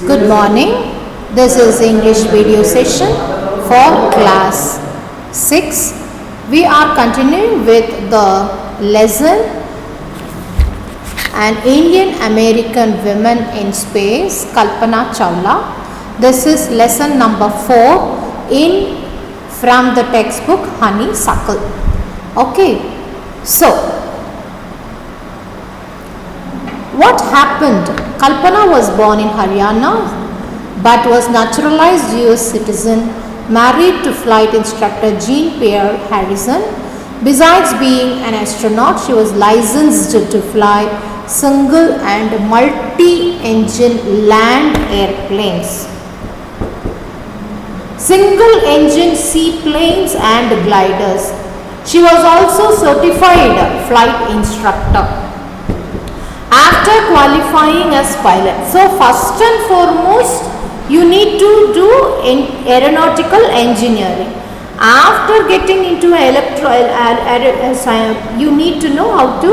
Good morning. This is English video session for class 6. We are continuing with the lesson An Indian American Women in Space, Kalpana Chawla. This is lesson number 4 in from the textbook Honeysuckle. Okay. So, what happened? Kalpana was born in Haryana but was naturalized US citizen, married to flight instructor Jean-Pierre Harrison. Besides being an astronaut, she was licensed to fly single and multi-engine land airplanes, single engine seaplanes and gliders. She was also certified flight instructor after qualifying as pilot. So first and foremost, you need to do aeronautical engineering. After getting into you need to know how to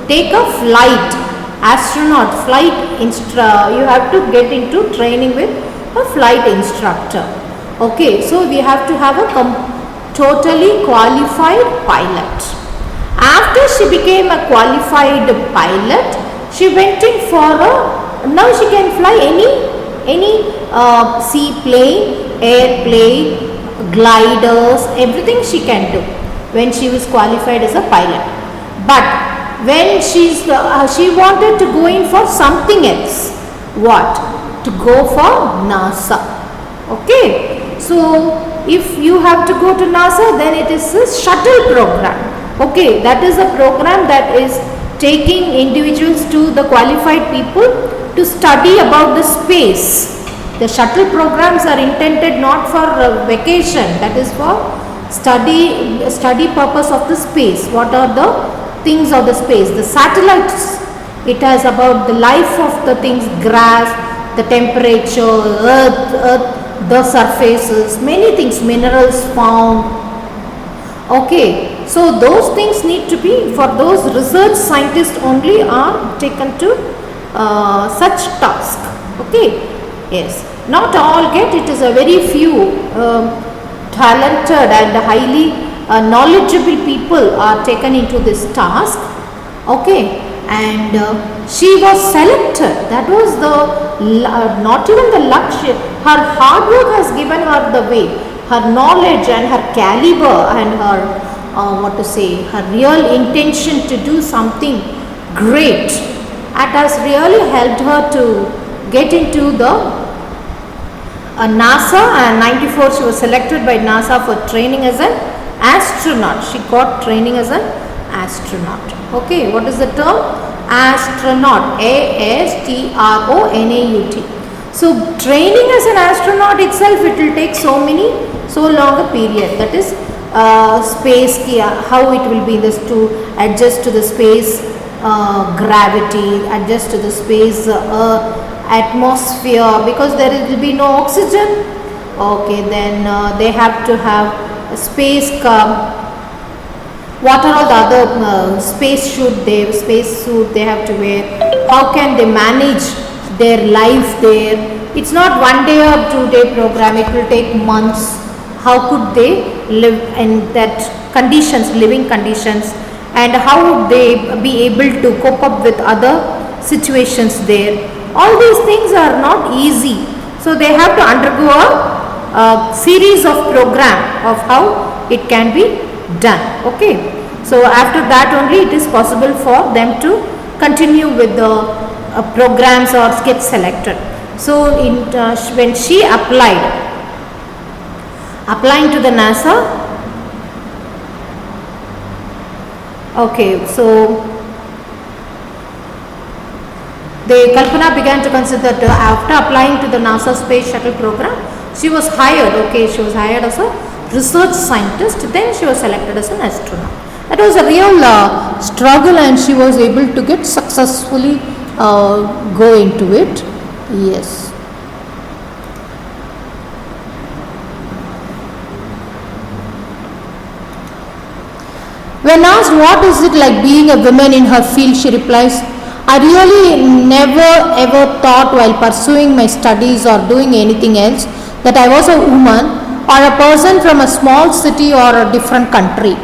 take a flight, astronaut, you have to get into training with a flight instructor. Okay, so we have to have a totally qualified pilot. After she became a qualified pilot, she went in for now she can fly any seaplane, airplane, gliders, everything she can do when she was qualified as a pilot. But when she wanted to go in for something else. What? To go for NASA. Okay. So if you have to go to NASA, then it is a shuttle program. Okay, that is a program that is taking individuals to the qualified people to study about the space. The shuttle programs are intended not for vacation, that is for study purpose of the space. What are the things of the space? The satellites, it has about the life of the things, grass, the temperature, earth, the surfaces, many things, minerals found. Okay, so those things need to be for those research scientists only are taken to such task. Okay, yes, not all get, it is a very few talented and highly knowledgeable people are taken into this task. Okay, and she was selected. That was the not even the luck. Her hard work has given her the way. Her knowledge and her caliber and her her real intention to do something great, it has really helped her to get into the NASA. And 94 she was selected by NASA for training as an astronaut. She got training as an astronaut. Okay, what is the term? Astronaut, ASTRONAUT. So training as an astronaut itself, it will take so long a period. That is space, how it will be this to adjust to the space gravity, adjust to the space atmosphere, because there will be no oxygen. Okay, then they have to have space. What are all the other spacesuit they have to wear? How can they manage their life there? It's not 1 day or 2 day program, it will take months. How could they live in that conditions, living conditions, and how would they be able to cope up with other situations there? All these things are not easy, so they have to undergo a series of program of how it can be done. Okay, so after that only it is possible for them to continue with the programs or get selected. So when she applying to the NASA, okay, so Kalpana began to consider that after applying to the NASA space shuttle program, she was hired. Okay, she was hired as a research scientist, then she was selected as an astronaut. That was a real struggle, and she was able to get successfully go into it. Yes. When asked what is it like being a woman in her field, she replies, I really never ever thought while pursuing my studies or doing anything else that I was a woman or a person from a small city or a different country.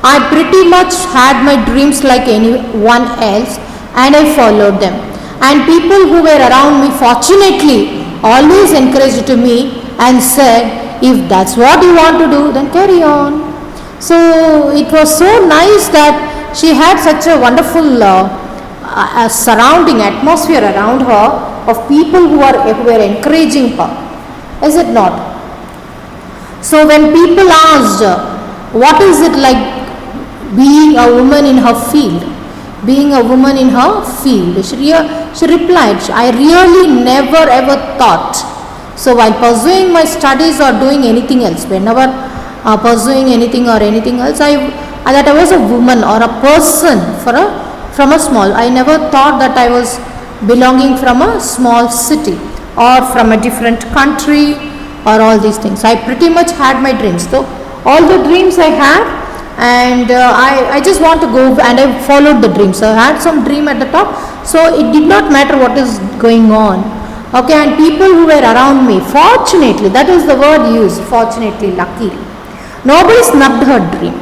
I pretty much had my dreams like anyone else and I followed them. And people who were around me fortunately always encouraged me and said, if that's what you want to do, then carry on. So it was so nice that she had such a wonderful surrounding atmosphere around her of people who were encouraging her. Is it not? So when people asked, what is it like being a woman in her field? Being a woman in her field. She replied, I really never ever thought. So while pursuing my studies or doing anything else, whenever pursuing anything or anything else, that I was a woman or a person from a small. I never thought that I was belonging from a small city or from a different country or all these things. I pretty much had my dreams. So all the dreams I had, and I just want to go and I followed the dream. So I had some dream at the top, so it did not matter what is going on. Okay, and people who were around me, fortunately, that is the word used, fortunately, luckily, nobody snubbed her dream.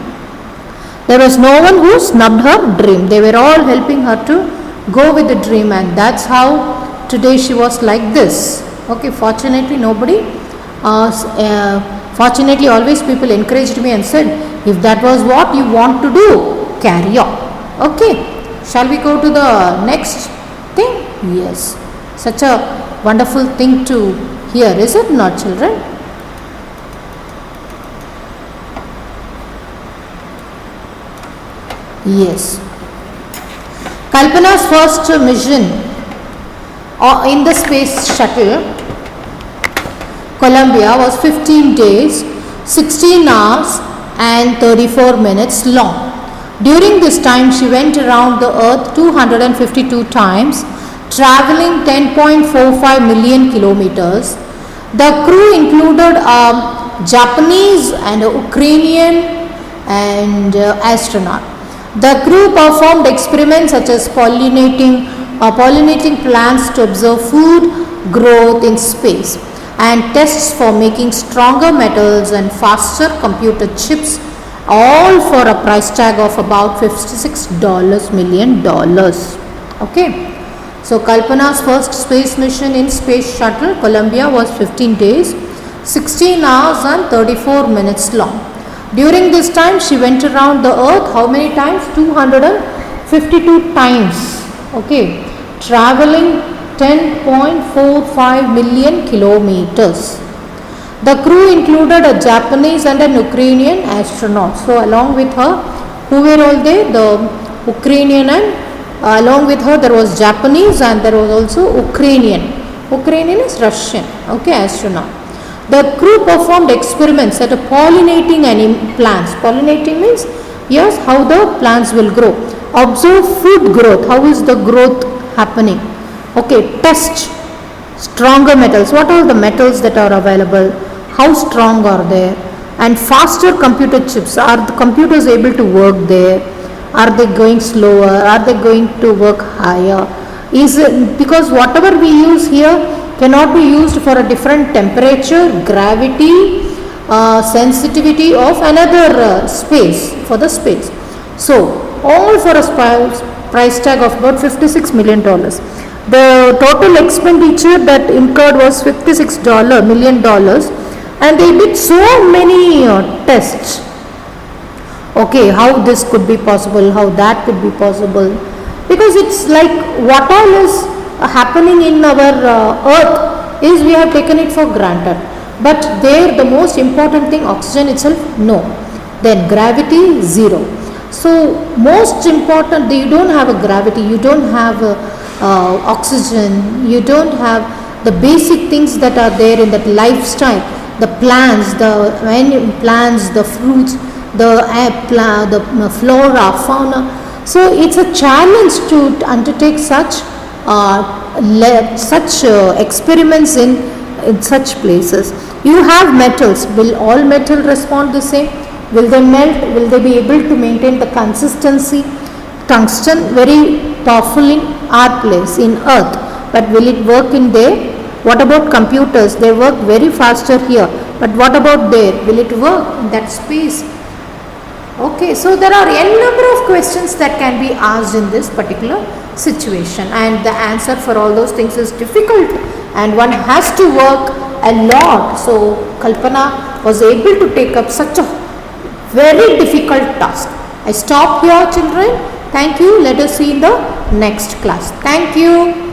There was no one who snubbed her dream. They were all helping her to go with the dream, and that's how today she was like this. Okay, fortunately nobody fortunately always people encouraged me and said, if that was what you want to do, carry on. Okay, shall we go to the next thing? Yes, such a wonderful thing to hear, is it not, children? Yes. Kalpana's first mission in the space shuttle Columbia was 15 days, 16 hours and 34 minutes long. During this time, she went around the earth 252 times, traveling 10.45 million kilometers. The crew included a Japanese and a Ukrainian and astronaut. The crew performed experiments such as pollinating plants to observe food growth in space, and tests for making stronger metals and faster computer chips, all for a price tag of about $56 million. Okay, so Kalpana's first space mission in Space Shuttle Columbia was 15 days, 16 hours and 34 minutes long. During this time, she went around the earth how many times? 252 times. Okay, traveling 10.45 million kilometers. The crew included a Japanese and an Ukrainian astronaut. So along with her, who were all there? The Ukrainian and along with her there was Japanese and there was also Ukrainian. Ukrainian is Russian. Okay, astronaut. The crew performed experiments at pollinating plants. Pollinating means, yes, how the plants will grow. Observe food growth. How is the growth happening? Okay, test stronger metals. What are the metals that are available? How strong are they? And faster computer chips. Are the computers able to work there? Are they going slower? Are they going to work higher? Because whatever we use here cannot be used for a different temperature, gravity, sensitivity of another space, for the space. So all for a price tag of about $56 million. The total expenditure that incurred was $56 million, and they did so many tests. Okay, how this could be possible, how that could be possible, because it's like what all is happening in our earth is we have taken it for granted, but there the most important thing, oxygen itself, no, then gravity, zero. So most important, you don't have a gravity, you don't have oxygen, you don't have the basic things that are there in that lifestyle, the plants, the fruits, the flora, fauna. So it's a challenge to undertake such experiments in such places. You have metals. Will all metal respond the same? Will they melt? Will they be able to maintain the consistency? Tungsten, very powerful in our place in earth, but will it work in there? What about computers? They work very faster here, but what about there? Will it work in that space? Okay, so there are n number of questions that can be asked in this particular situation, and the answer for all those things is difficult, and one has to work a lot. So Kalpana was able to take up such a very difficult task. I stop here, children. Thank you. Let us see in the next class. Thank you.